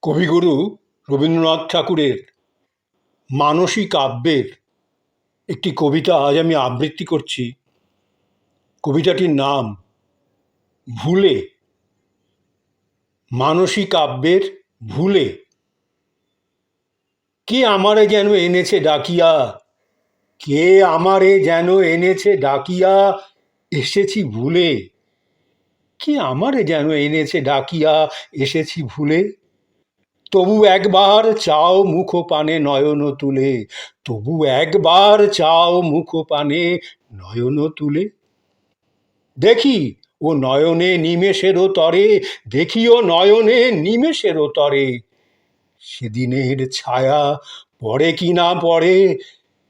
কবিগুরু রবীন্দ্রনাথ ঠাকুরের মানসী কাব্যের একটি কবিতা আজ আমি আবৃত্তি করছি। কবিতাটির নাম ভুলে। মানসী কাব্যের ভুলে। কে আমারে যেন এনেছে ডাকিয়া, কে আমারে যেন এনেছে ডাকিয়া, এসেছি ভুলে। কে আমারে যেন এনেছে ডাকিয়া, এসেছি ভুলে। তবু একবার চাও মুখ পানে নয়ন তুলে, তবু একবার চাও মুখ পানে নয়ন তুলে। দেখি ও নয়নে নিমেষেরও তরে, দেখি ও নয়নে নিমেষেরও তরে, সেদিনের ছায়া পড়ে কি না পড়ে।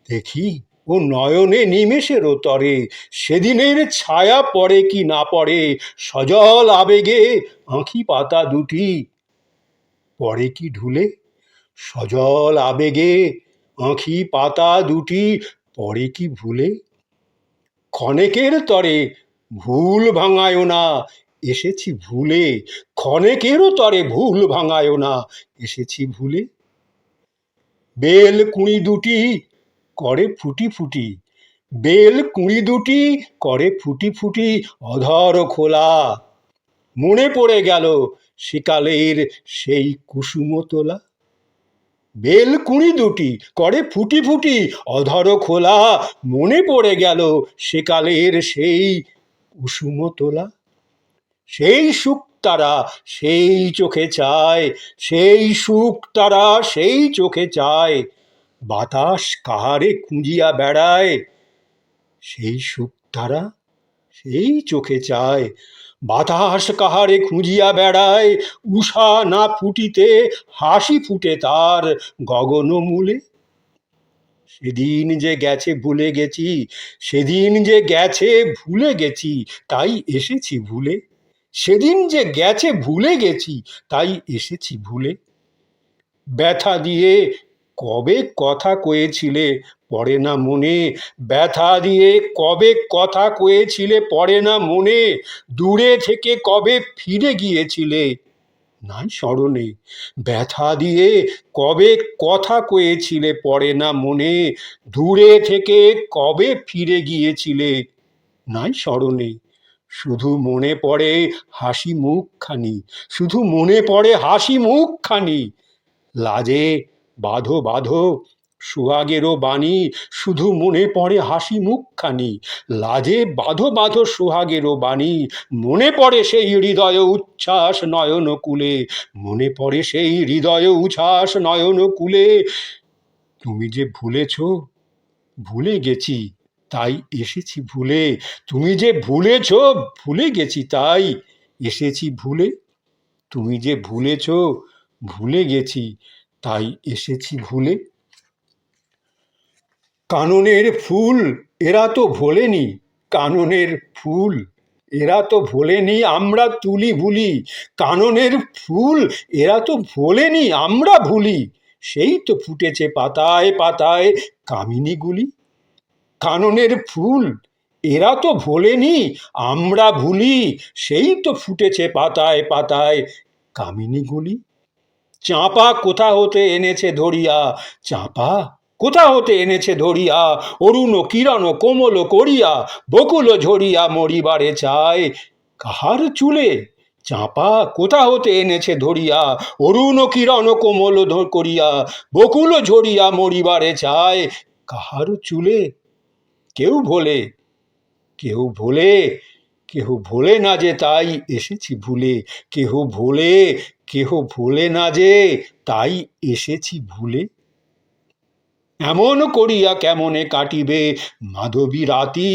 দেখি ও নয়নে নিমেষেরও তরে, সেদিনের ছায়া পড়ে কি না পড়ে। সজল আবেগে আঁখি পাতা দুটি পড়ে কি ঢুলে। সজল আবেগে আঁখি পাতা দুটি পড়ে কি ভুলে। ক্ষণেকের তরে ভুল ভাঙায়ও না, এসেছি ভুলে। ক্ষণেকেরও তরে ভুল ভাঙায়ও না, এসেছি ভুলে। বেল কুঁড়ি দুটি করে ফুটি ফুটি, বেল কুঁড়ি দুটি করে ফুটি ফুটি অধর খোলা। মনে পড়ে গেল সেকালের সেই কুসুম তোলা। বেল কুঁড়ি দুটি করে ফুটি ফুটি অধর খোলা, মনে পড়ে গেল সেকালের সেই কুসুম তোলা। সেই সুখ তারা সেই চোখে চায়, সেই সুখ তারা সেই চোখে চায়। বাতাস কাহারে খুঁজিয়া বেড়ায়, সেই সুখ তারা সেই চোখে চায়। বাতাস কাহারে খুঁজিয়া বেড়ায়, উষা না ফুটিতে হাসি ফুটে তার গগন মূলে। সেদিন যে গেছে ভুলে গেছি, সেদিন যে গেছে ভুলে গেছি, তাই এসেছি ভুলে। সেদিন যে গেছে ভুলে গেছি, তাই এসেছি ভুলে। ব্যথা দিয়ে কবে কথা কয়েছিলে পড়ে না মনে, ব্যথা দিয়ে কবে কথা কয়েছিলে পড়ে না মনে। দূরে থেকে কবে ফিরে গিয়েছিলে নাই স্মরণে। ব্যথা দিয়ে কবে কথা কয়েছিলে পড়ে না মনে। দূরে থেকে কবে ফিরে গিয়েছিলে নাই স্মরণে। শুধু মনে পড়ে হাসি মুখখানি, শুধু মনে পড়ে হাসি মুখখানি। লাজে বাঁধো বাঁধো সোহাগেরও বাণী, শুধু মনে পড়ে হাসি মুখখানি। লাজে বাঁধো বাঁধো সোহাগেরও বাণী, মনে পড়ে সেই হৃদয় উচ্ছ্বাস নয়ন কূলে, মনে পড়ে সেই হৃদয় উচ্ছ্বাস নয়ন কূলে। তুমি যে ভুলেছ ভুলে গেছি, তাই এসেছি ভুলে। তুমি যে ভুলেছ ভুলে গেছি, তাই এসেছি ভুলে। তুমি যে ভুলেছ ভুলে গেছি, তাই এসেছি ভুলে। কাননের ফুল এরা তো ভোলেনি, কাননের ফুল এরা তো ভোলেনি, আমরা তুলি ভুলি। কাননের ফুল এরা তো ভোলেনি, আমরা ভুলি। সেই তো ফুটেছে পাতায় পাতায় কামিনীগুলি। কাননের ফুল এরা তো ভোলেনি, আমরা ভুলি। সেই তো ফুটেছে পাতায় পাতায় কামিনীগুলি। চাঁপা কোথা হতে এনেছে ধরিয়া, চাঁপা কোথা হতে এনেছে ধরিয়া, অরুণ কিরণ কোমল করিয়া, বকুল ঝরিয়া মরিবারে চায় কাহার চুলে। চাঁপা কোথা হতে এনেছে ধরিয়া, অরুণ কিরণ কোমল করিয়া, বকুল ঝরিয়া মরিবারে চায় কাহার চুলে। কেউ ভোলে, কেউ ভোলে, কেহ ভোলে না যে তাই এসেছি ভুলে। কেহ ভোলে, কেহ ভোলে না যে তাই এসেছি ভুলে। এমন করিয়া কেমনে কাটিবে মাধবী রাতি,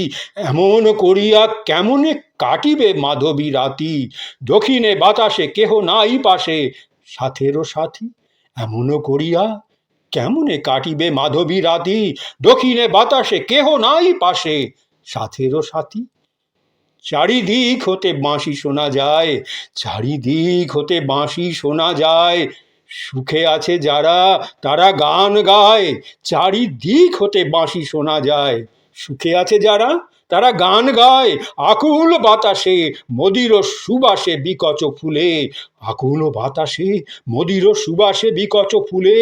এমন করিয়া কেমনে কাটিবে মাধবী রাতি। দক্ষিণে বাতাসে কেহ নাই পাশে সাথেরও সাথী, এমন করিয়া কেমনে কাটিবে মাধবী রাতি। দক্ষিণে বাতাসে কেহ নাই পাশে সাথেরও সাথী। চারিদিক হতে বাঁশি শোনা যায়, চারিদিক হতে বাঁশি শোনা যায়। সুখে আছে যারা তারা গান গায়, চারিদিক হতে বাঁশি শোনা যায়। সুখে আছে যারা তারা গান গায় আকুল বাতাসে মদির সুবাসে বিকচ ফুলে, আকুল বাতাসে মদির সুবাসে বিকচ ফুলে।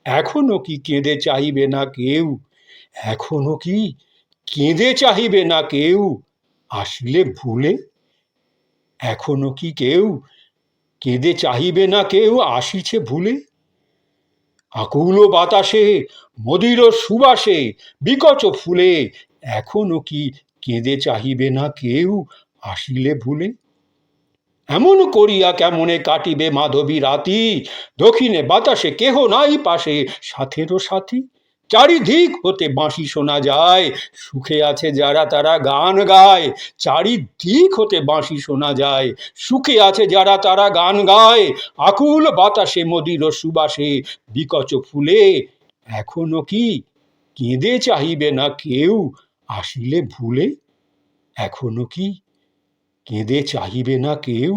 এখনো কি কেঁদে চাহিবে না কেউ, এখনো কি কেঁদে চাহিবে না কেউ আসিলে ভুলে? এখনো কি কেউ কেঁদে চাহিবে না কেউ আসিছে ভুলে? আকুল বাতাসে মদির সুবাসে বিকচ ফুলে, এখনো কি কেঁদে চাহিবে না কেউ আসিলে ভুলে? এমন করিয়া কেমনে কাটিবে মাধবী রাতি, দক্ষিণে বাতাসে কেহ নাই পাশে সাথেরও সাথী। চারিদিক হতে বাঁশি শোনা যায়, সুখে আছে যারা তারা গান গায়। চারিদিক হতে বাঁশি শোনা যায়, সুখে আছে যারা তারা গান গায়। আকুল বাতাসে মদির সুবাসে বিকচ ফুলে, এখনো কি কেঁদে চাহিবে না কেউ আসিলে ভুলে? এখনো কি কেঁদে চাহিবে না কেউ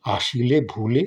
আসিলে ভুলে?